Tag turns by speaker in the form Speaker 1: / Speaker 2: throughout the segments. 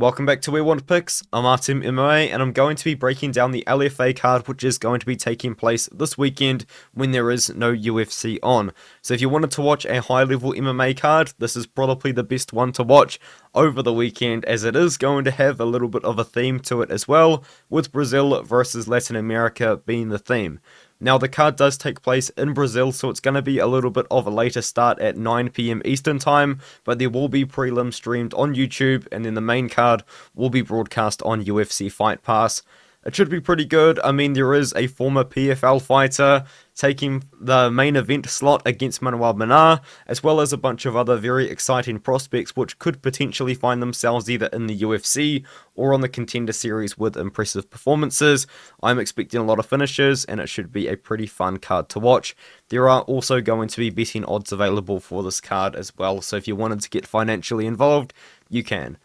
Speaker 1: Welcome back to We Want Picks. I'm Artem MMA and I'm going to be breaking down the LFA card, which is going to be taking place this weekend when there is no UFC on. So if you wanted to watch a high level MMA card, this is probably the best one to watch over the weekend, as it is going to have a little bit of a theme to it as well, with Brazil versus Latin America being the theme. Now, the card does take place in Brazil, so it's going to be a little bit of a later start at 9 PM Eastern Time, but there will be prelims streamed on YouTube, and then the main card will be broadcast on UFC Fight Pass. It should be pretty good. I mean, there is a former PFL fighter taking the main event slot against Mena, as well as a bunch of other very exciting prospects which could potentially find themselves either in the UFC or on the Contender Series with impressive performances. I'm expecting a lot of finishes, and it should be a pretty fun card to watch. There are also going to be betting odds available for this card as well, so if you wanted to get financially involved, you can.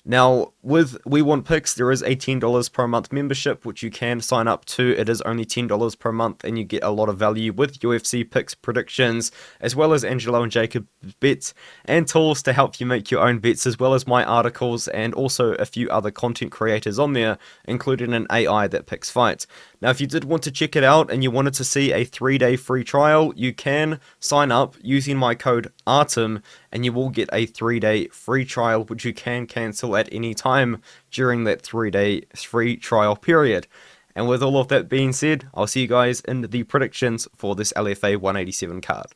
Speaker 1: Now, with We Want Picks, there is a $10 per month membership, which you can sign up to. It is only $10 per month, and you get a lot of value with UFC picks, predictions, as well as Angelo and Jacob's bets, and tools to help you make your own bets, as well as my articles, and also a few other content creators on there, including an AI that picks fights. Now, if you did want to check it out, and you wanted to see a 3-day free trial, you can sign up using my code ARTEM, and you will get a 3-day free trial, which you can cancel at any time during that 3-day free trial period. And with all of that being said, I'll see you guys in the predictions for this LFA 187 card.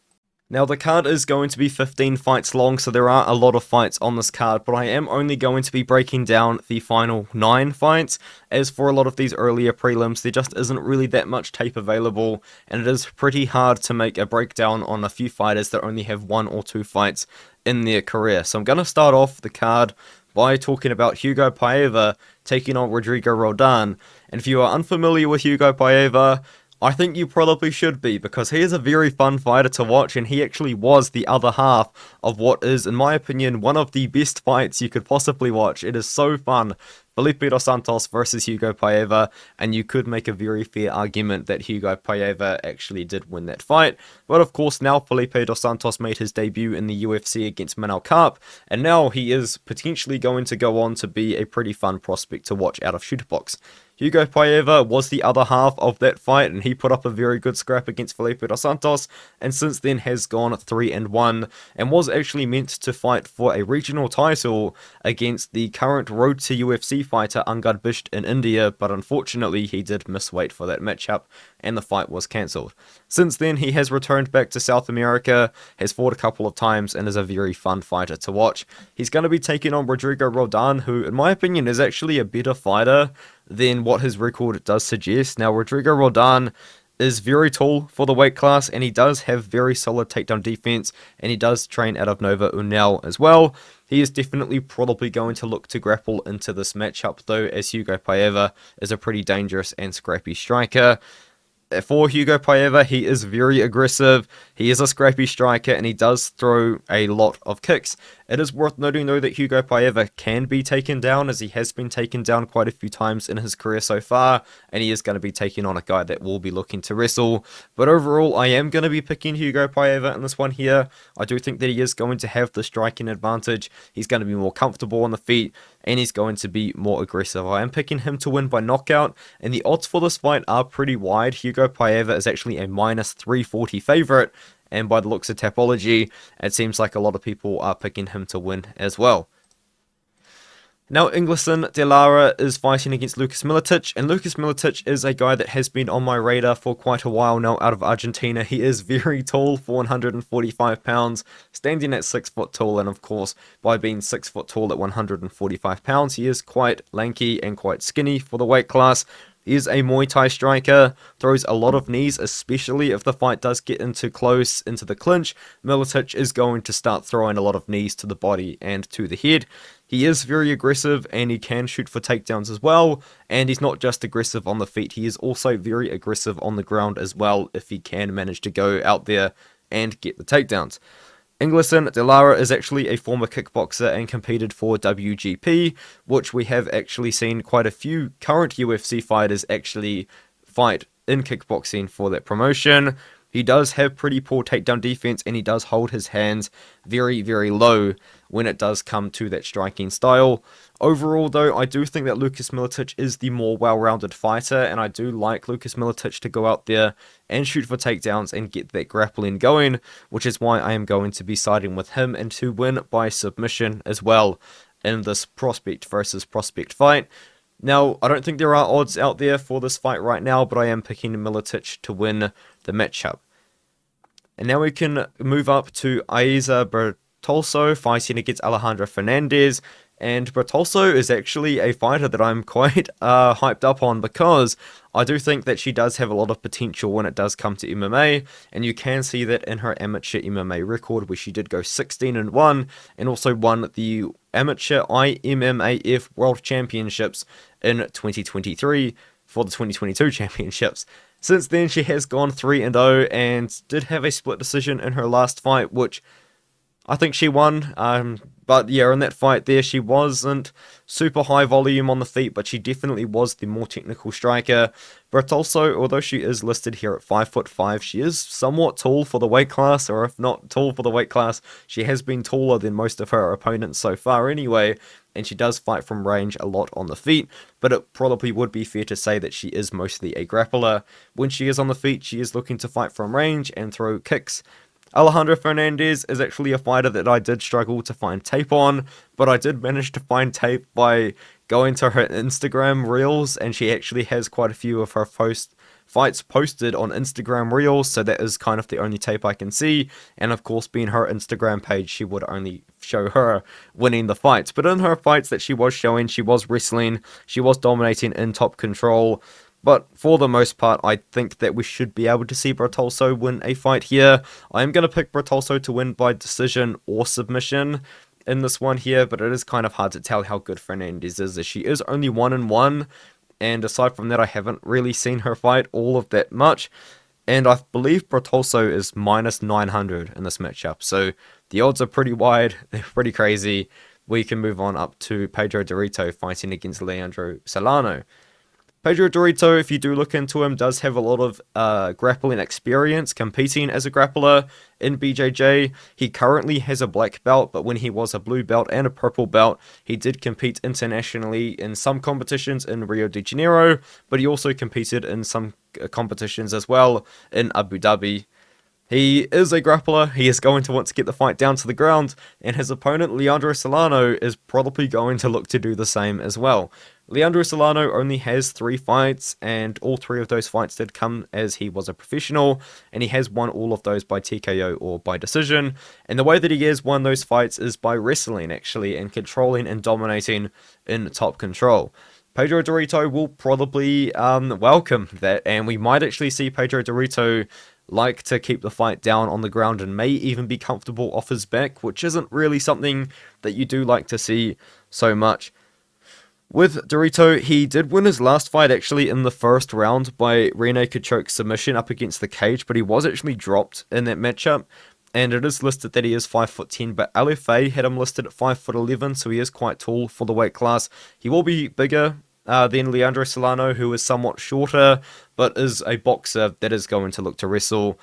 Speaker 1: Now, the card is going to be 15 fights long, so there are a lot of fights on this card, but I am only going to be breaking down the final 9 fights, as for a lot of these earlier prelims, there just isn't really that much tape available, and it is pretty hard to make a breakdown on a few fighters that only have 1 or 2 fights in their career. So I'm going to start off the card by talking about Hugo Paiva taking on Rodrigo Roldan, and if you are unfamiliar with Hugo Paiva, I think you probably should be, because he is a very fun fighter to watch, and he actually was the other half of what is, in my opinion, one of the best fights you could possibly watch. It is so fun. Felipe dos Santos versus Hugo Paiva, and you could make a very fair argument that Hugo Paiva actually did win that fight. But of course, now Felipe dos Santos made his debut in the UFC against Manuel, and now he is potentially going to go on to be a pretty fun prospect to watch out of Shooterbox. Hugo Paiva was the other half of that fight, and he put up a very good scrap against Felipe dos Santos, and since then has gone 3-1, and was actually meant to fight for a regional title against the current road to UFC fighter Angad Bisht in India, but unfortunately he did miss weight for that matchup, and the fight was cancelled. Since then, he has returned back to South America, has fought a couple of times, and is a very fun fighter to watch. He's going to be taking on Rodrigo Roldan, who, in my opinion, is actually a better fighter than what his record does suggest. Now, Rodrigo Roldan is very tall for the weight class, and he does have very solid takedown defense, and he does train out of Nova União as well. He is definitely probably going to look to grapple into this matchup, though, as Hugo Paiva is a pretty dangerous and scrappy striker. For Hugo Paiva, he is very aggressive, he is a scrappy striker, and he does throw a lot of kicks. It is worth noting, though, that Hugo Paiva can be taken down, as he has been taken down quite a few times in his career so far, and he is going to be taking on a guy that will be looking to wrestle. But overall, I am going to be picking Hugo Paiva in this one here. I do think that he is going to have the striking advantage. He's going to be more comfortable on the feet, and he's going to be more aggressive. I am picking him to win by knockout, and the odds for this fight are pretty wide. Hugo Paiva is actually a -340 favorite, and by the looks of Tapology, it seems like a lot of people are picking him to win as well. Now, Inglesson de Lara is fighting against Lucas Miletich, and Lucas Miletich is a guy that has been on my radar for quite a while now out of Argentina. He is very tall for 145 pounds, standing at 6 foot tall, and of course, by being 6 foot tall at 145 pounds, he is quite lanky and quite skinny for the weight class. He is a Muay Thai striker, throws a lot of knees, especially if the fight does get close into the clinch. Miletich is going to start throwing a lot of knees to the body and to the head. He is very aggressive, and he can shoot for takedowns as well, and he's not just aggressive on the feet, he is also very aggressive on the ground as well, if he can manage to go out there and get the takedowns. Inglesson de Lara is actually a former kickboxer and competed for WGP, which we have actually seen quite a few current UFC fighters actually fight in kickboxing for that promotion. he does have pretty poor takedown defense, and he does hold his hands very, very low when it does come to that striking style. Overall, though, I do think that Lucas Miletich is the more well-rounded fighter, and I do like Lucas Miletich to go out there and shoot for takedowns and get that grappling going, which is why I am going to be siding with him and to win by submission as well in this prospect versus prospect fight. Now, I don't think there are odds out there for this fight right now, but I am picking Miletich to win the matchup. And now we can move up to Aieza Bertolso fighting against Alejandra Fernandez. And Bertolso is actually a fighter that I'm quite hyped up on, because I do think that she does have a lot of potential when it does come to MMA, and you can see that in her amateur MMA record, where she did go 16-1 and also won the amateur IMMAF World Championships in 2023 for the 2022 championships. Since then, she has gone 3-0 and did have a split decision in her last fight, which I think she won. But yeah, in that fight there, she wasn't super high volume on the feet, but she definitely was the more technical striker. Bertolso, although she is listed here at 5'5", she is somewhat tall for the weight class, or if not tall for the weight class, she has been taller than most of her opponents so far anyway, and she does fight from range a lot on the feet, but it probably would be fair to say that she is mostly a grappler. When she is on the feet, she is looking to fight from range and throw kicks. Alejandra Fernandez is actually a fighter that I did struggle to find tape on, but I did manage to find tape by going to her Instagram Reels, and she actually has quite a few of her fights posted on Instagram Reels, so that is kind of the only tape I can see, and of course being her Instagram page, she would only show her winning the fights. But in her fights that she was showing, she was wrestling, she was dominating in top control. But for the most part, I think that we should be able to see Bertolso win a fight here. I am going to pick Bertolso to win by decision or submission in this one here, but it is kind of hard to tell how good Fernandez is, as she is only 1-1, and aside from that, I haven't really seen her fight all of that much, and I believe Bertolso is minus 900 in this matchup, so the odds are pretty wide, they're pretty crazy. We can move on up to Pedro Doreto fighting against Leandro Solano. Pedro Doreto, if you do look into him, does have a lot of grappling experience competing as a grappler in BJJ. He currently has a black belt, but when he was a blue belt and a purple belt, he did compete internationally in some competitions in Rio de Janeiro, but he also competed in some competitions as well in Abu Dhabi. He is a grappler, he is going to want to get the fight down to the ground, and his opponent Leandro Solano is probably going to look to do the same as well. Leandro Solano only has 3 fights, and all 3 of those fights did come as he was a professional, and he has won all of those by TKO or by decision, and the way that he has won those fights is by wrestling actually, and controlling and dominating in top control. Pedro Doreto will probably welcome that, and we might actually see Pedro Doreto like to keep the fight down on the ground and may even be comfortable off his back, which isn't really something that you do like to see so much. With Doreto, he did win his last fight actually in the first round by rear naked choke submission up against the cage, but he was actually dropped in that matchup, and it is listed that he is 5'10", but LFA had him listed at 5'11", so he is quite tall for the weight class. He will be bigger than Leandro Solano, who is somewhat shorter, but is a boxer that is going to look to wrestle.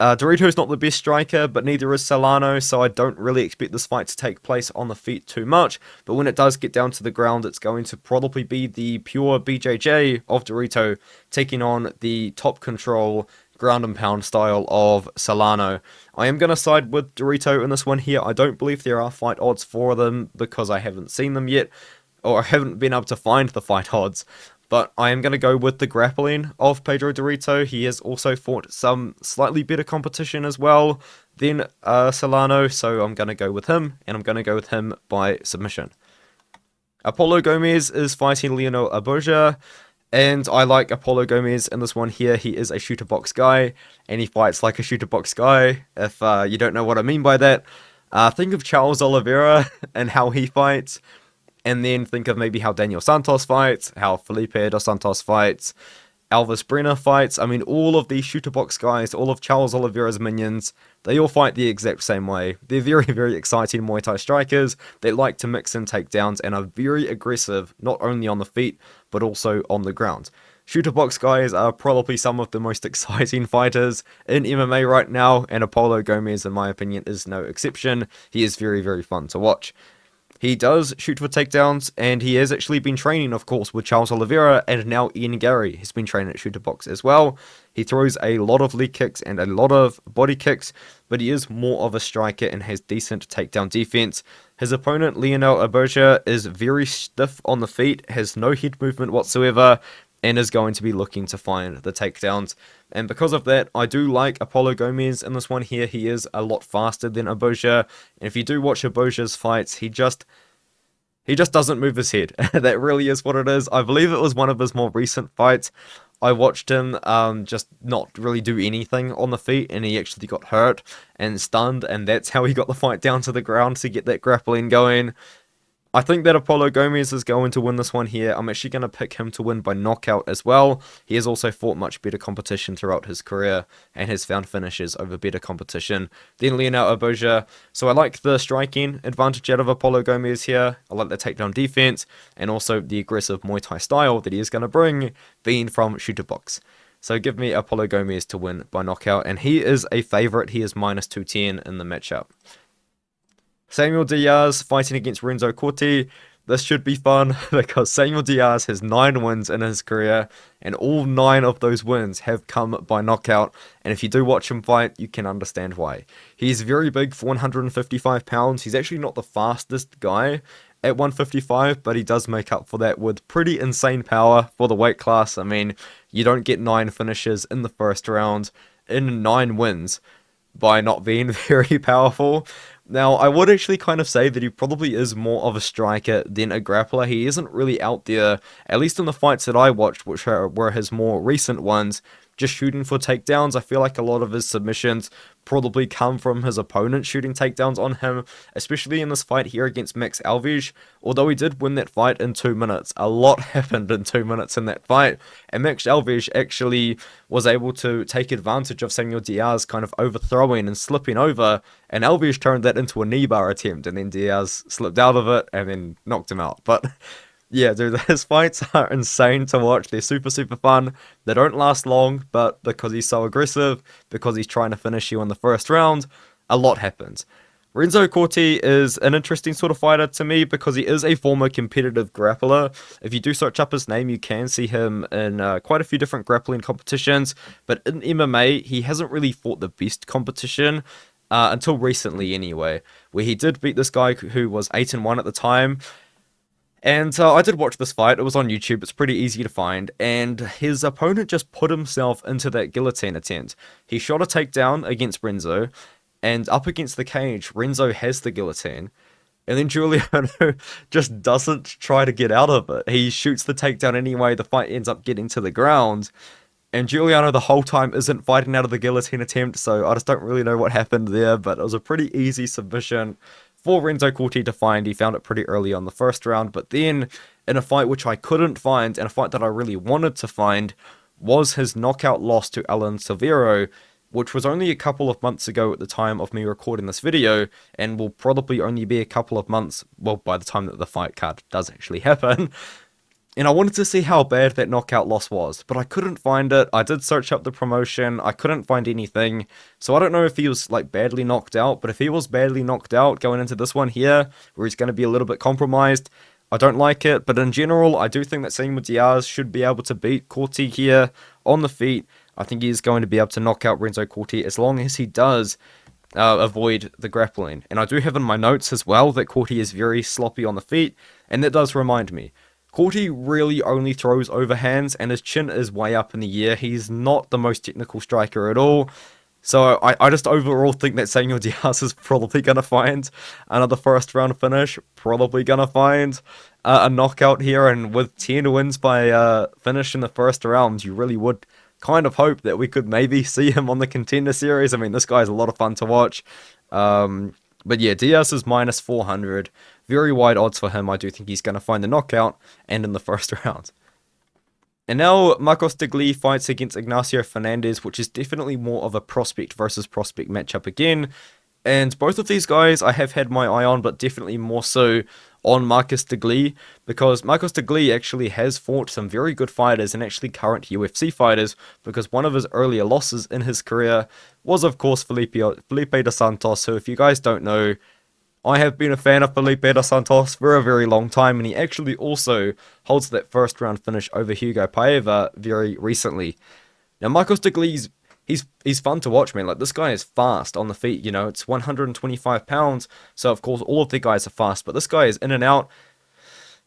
Speaker 1: Doreto's not the best striker, but neither is Solano, so I don't really expect this fight to take place on the feet too much, but when it does get down to the ground, it's going to probably be the pure BJJ of Doreto taking on the top control, ground and pound style of Solano. I am going to side with Doreto in this one here. I don't believe there are fight odds for them because I haven't seen them yet, or I haven't been able to find the fight odds. But I am going to go with the grappling of Pedro Doreto. He has also fought some slightly better competition as well than Solano, so I'm going to go with him, and I'm going to go with him by submission. Apollo Gomes is fighting Lionel Abojer, and I like Apollo Gomes in this one here. He is a shooter box guy, and he fights like a shooter box guy. If you don't know what I mean by that, think of Charles Oliveira and how he fights. And then think of maybe how Daniel Santos fights, how Felipe dos Santos fights, Elvis Brenner fights. I mean, all of these shooter box guys, all of Charles Oliveira's minions, they all fight the exact same way. They're very, very exciting Muay Thai strikers. They like to mix in takedowns and are very aggressive, not only on the feet, but also on the ground. Shooter box guys are probably some of the most exciting fighters in MMA right now, and Apollo Gomes, in my opinion, is no exception. He is very, very fun to watch. He does shoot for takedowns, and he has actually been training, of course, with Charles Oliveira, and now Ian Gary has been training at Shooter Box as well. He throws a lot of leg kicks and a lot of body kicks, but he is more of a striker and has decent takedown defense. His opponent, Lionel Abojer, is very stiff on the feet, has no head movement whatsoever, and is going to be looking to find the takedowns. And because of that, I do like Apollo Gomes in this one here. He is a lot faster than Abojer, and if you do watch Abojer's fights, he just doesn't move his head. That really is what it is. I believe it was one of his more recent fights. I watched him just not really do anything on the feet, and he actually got hurt and stunned, and that's how he got the fight down to the ground to get that grappling going. I think that Apollo Gomes is going to win this one here. I'm actually going to pick him to win by knockout as well. He has also fought much better competition throughout his career and has found finishes over better competition than Lionel Abojer. So I like the striking advantage out of Apollo Gomes here. I like the takedown defense and also the aggressive Muay Thai style that he is going to bring, being from Shooter Box. So give me Apollo Gomes to win by knockout, and he is a favorite. He is minus 210 in the matchup. Samuel Diaz fighting against Renzo Cortti. This should be fun because Samuel Diaz has 9 wins in his career, and all 9 of those wins have come by knockout. And if you do watch him fight, you can understand why. He's very big for 155 pounds. He's actually not the fastest guy at 155, but he does make up for that with pretty insane power for the weight class. I mean, you don't get 9 finishes in the first round in 9 wins by not being very powerful. Now, I would actually kind of say that he probably is more of a striker than a grappler. He isn't really out there, at least in the fights that I watched, which were his more recent ones, just shooting for takedowns. I feel like a lot of his submissions probably come from his opponent shooting takedowns on him, especially in this fight here against Max Alves. Although he did win that fight in 2 minutes, a lot happened in 2 minutes in that fight, and Max Alves actually was able to take advantage of Samuel Diaz kind of overthrowing and slipping over, and Alves turned that into a knee bar attempt, and then Diaz slipped out of it and then knocked him out. But yeah, dude, his fights are insane to watch. They're super, super fun. They don't last long, but because he's so aggressive, because he's trying to finish you in the first round, a lot happens. Renzo Cortti is an interesting sort of fighter to me because he is a former competitive grappler. If you do search up his name, you can see him in quite a few different grappling competitions, but in MMA, he hasn't really fought the best competition until recently anyway, where he did beat this guy who was 8-1 at the time. And I did watch this fight. It was on YouTube. It's pretty easy to find. And his opponent just put himself into that guillotine attempt. He shot a takedown against Renzo, and up against the cage, Renzo has the guillotine. And then Giuliano just doesn't try to get out of it. He shoots the takedown anyway. The fight ends up getting to the ground. And Giuliano the whole time isn't fighting out of the guillotine attempt, so I just don't really know what happened there, but it was a pretty easy submission for Renzo Cortti to find. He found it pretty early on the first round, but then in a fight which I couldn't find, and a fight that I really wanted to find, was his knockout loss to Alan Silveiro, which was only a couple of months ago at the time of me recording this video, and will probably only be a couple of months, well, by the time that the fight card does actually happen. And I wanted to see how bad that knockout loss was, but I couldn't find it. I did search up the promotion. I couldn't find anything. So I don't know if he was like badly knocked out, but if he was badly knocked out going into this one here, where he's going to be a little bit compromised, I don't like it. But in general, I do think that Samuel Diaz should be able to beat Cortti here on the feet. I think he's going to be able to knock out Renzo Cortti as long as he does avoid the grappling. And I do have in my notes as well that Cortti is very sloppy on the feet, and that does remind me. Cortti really only throws overhands, and his chin is way up in the air. He's not the most technical striker at all. So I just overall think that Samuel Diaz is probably going to find another first round finish. Probably going to find a knockout here. And with 10 wins by finish in the first round, you really would kind of hope that we could maybe see him on the Contender Series. I mean, this guy's a lot of fun to watch. But yeah, Diaz is minus 400. Very wide odds for him. I do think he's going to find the knockout and in the first round. And now Marcos Degli fights against Ignacio Fernandez, which is definitely more of a prospect versus prospect matchup again. And both of these guys I have had my eye on, but definitely more so on Marcus Degli, because Marcus Degli actually has fought some very good fighters and actually current UFC fighters, because one of his earlier losses in his career was, of course, Felipe dos Santos, who, if you guys don't know, I have been a fan of Felipe dos Santos for a very long time, and he actually also holds that first round finish over Hugo Paiva very recently. Now, Marcus Degli's he's fun to watch, man. Like, this guy is fast on the feet, you know. It's 125 pounds, so of course all of the guys are fast, but this guy is in and out.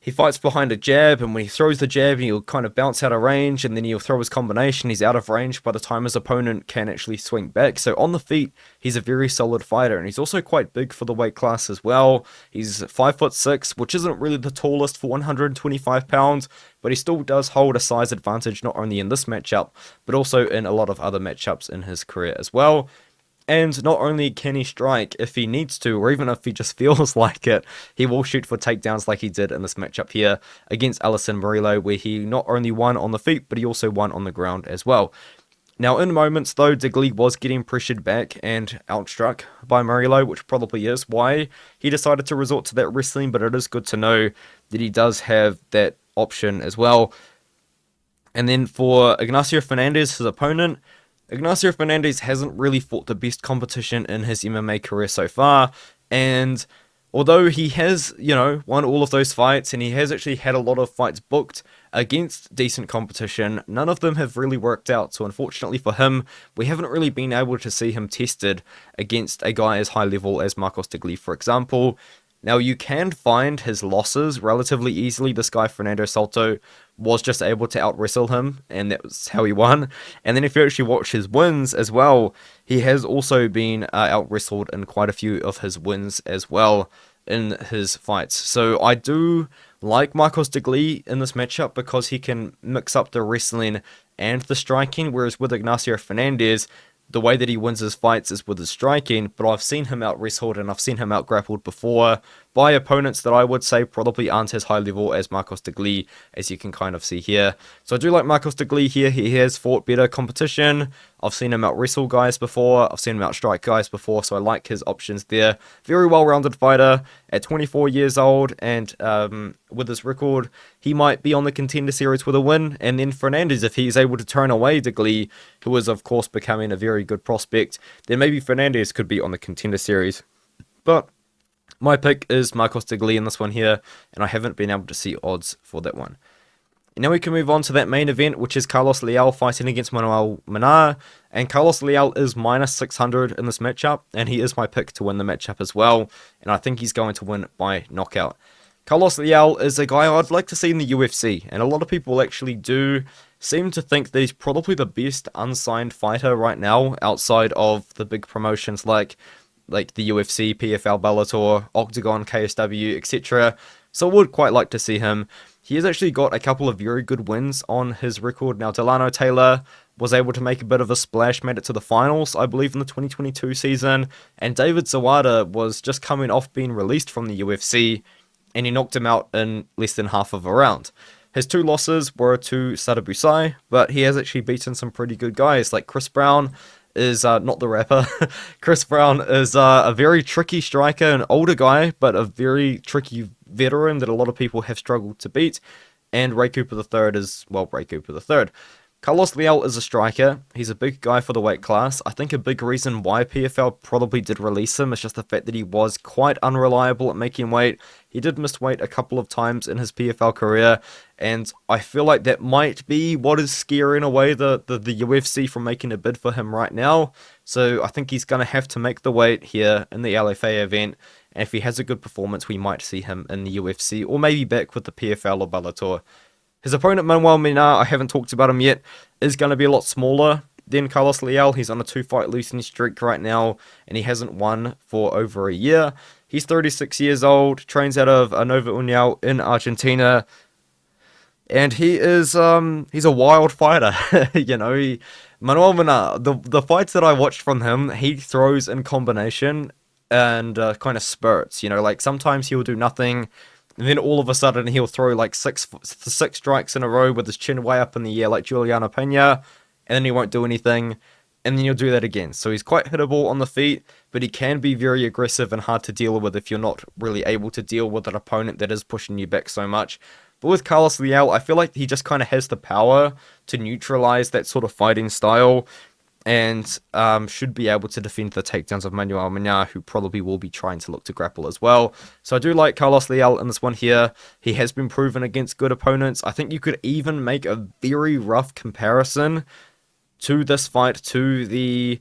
Speaker 1: He fights behind a jab, and when he throws the jab, he'll kind of bounce out of range, and then he'll throw his combination. He's out of range by the time his opponent can actually swing back. So on the feet, he's a very solid fighter, and he's also quite big for the weight class as well. He's 5'6", which isn't really the tallest for 125 pounds, but he still does hold a size advantage, not only in this matchup, but also in a lot of other matchups in his career as well. And not only can he strike if he needs to, or even if he just feels like it, he will shoot for takedowns like he did in this matchup here against Alisson Murillo, where he not only won on the feet, but he also won on the ground as well. Now, in moments, though, Degli was getting pressured back and outstruck by Murillo, which probably is why he decided to resort to that wrestling, but it is good to know that he does have that option as well. And then for Ignacio Fernandez, his opponent, Ignacio Fernandez hasn't really fought the best competition in his MMA career so far, and although he has, you know, won all of those fights, and he has actually had a lot of fights booked against decent competition, none of them have really worked out. So unfortunately for him, we haven't really been able to see him tested against a guy as high level as Marcos Degli, for example. Now, you can find his losses relatively easily. This guy, Fernando Salto, was just able to out-wrestle him, and that was how he won. And then if you actually watch his wins as well, he has also been out-wrestled in quite a few of his wins as well in his fights. So I do like Marcos Degli in this matchup because he can mix up the wrestling and the striking, whereas with Ignacio Fernandez, the way that he wins his fights is with his striking, but I've seen him out-wrestled and I've seen him out-grappled before by opponents that I would say probably aren't as high level as Marcos Degli, as you can kind of see here. So I do like Marcos Degli here. He has fought better competition. I've seen him out-wrestle guys before. I've seen him out-strike guys before, so I like his options there. Very well-rounded fighter at 24 years old, and with his record, he might be on the Contender Series with a win. And then Fernandez, if he's able to turn away Degli, who is of course becoming a very good prospect, then maybe Fernandez could be on the Contender Series. But my pick is Marcos Degli in this one here, and I haven't been able to see odds for that one. And now we can move on to that main event, which is Carlos Leal fighting against Manuel Mena. And Carlos Leal is minus 600 in this matchup, and he is my pick to win the matchup as well. And I think he's going to win by knockout. Carlos Leal is a guy I'd like to see in the UFC, and a lot of people actually do seem to think that he's probably the best unsigned fighter right now outside of the big promotions like the UFC, PFL, Bellator, Octagon, KSW, etc. So I would quite like to see him. He has actually got a couple of very good wins on his record. Now, Delano Taylor was able to make a bit of a splash, made it to the finals, I believe, in the 2022 season. And David Zawada was just coming off being released from the UFC, and he knocked him out in less than half of a round. His two losses were to Sadabusai, but he has actually beaten some pretty good guys, like Chris Brown is not the rapper. Chris Brown is a very tricky striker, an older guy, but a very tricky veteran that a lot of people have struggled to beat. And Ray Cooper III is, well, Ray Cooper III. Carlos Leal is a striker. He's a big guy for the weight class. I think a big reason why PFL probably did release him is just the fact that he was quite unreliable at making weight. He did miss weight a couple of times in his PFL career, and I feel like that might be what is scaring away the UFC from making a bid for him right now. So I think he's going to have to make the weight here in the LFA event, and if he has a good performance, we might see him in the UFC, or maybe back with the PFL or Bellator. His opponent, Manuel Mena, I haven't talked about him yet, is going to be a lot smaller than Carlos Leal. He's on a 2-fight losing streak right now, and he hasn't won for over a year. He's 36 years old, trains out of Nova União in Argentina, and he is he's a wild fighter. You know, Manuel Mena, the fights that I watched from him, he throws in combination and kind of spurts. You know, like sometimes he'll do nothing, and then all of a sudden he'll throw like six strikes in a row with his chin way up in the air like Juliano Pena, and then he won't do anything. and then you'll do that again. So he's quite hittable on the feet, but he can be very aggressive and hard to deal with if you're not really able to deal with an opponent that is pushing you back so much. But with Carlos Leal, I feel like he just kind of has the power to neutralize that sort of fighting style, and should be able to defend the takedowns of Manuel Mena, who probably will be trying to look to grapple as well. So I do like Carlos Leal in this one here. He has been proven against good opponents. I think you could even make a very rough comparison to this fight, to the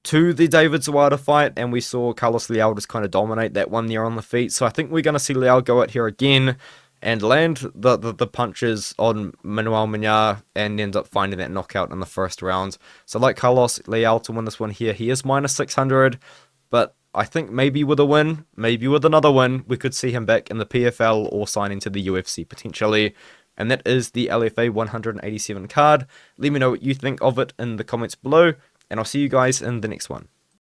Speaker 1: David Zawada fight, and we saw Carlos Leal just kind of dominate that one there on the feet. So I think we're going to see Leal go out here again and land the punches on Manuel Mena and end up finding that knockout in the first round. So I like Carlos Leal to win this one here. He is minus 600, but I think maybe with a win, maybe with another win, we could see him back in the PFL or signing to the UFC potentially. And that is the LFA 187 card. Let me know what you think of it in the comments below, and I'll see you guys in the next one.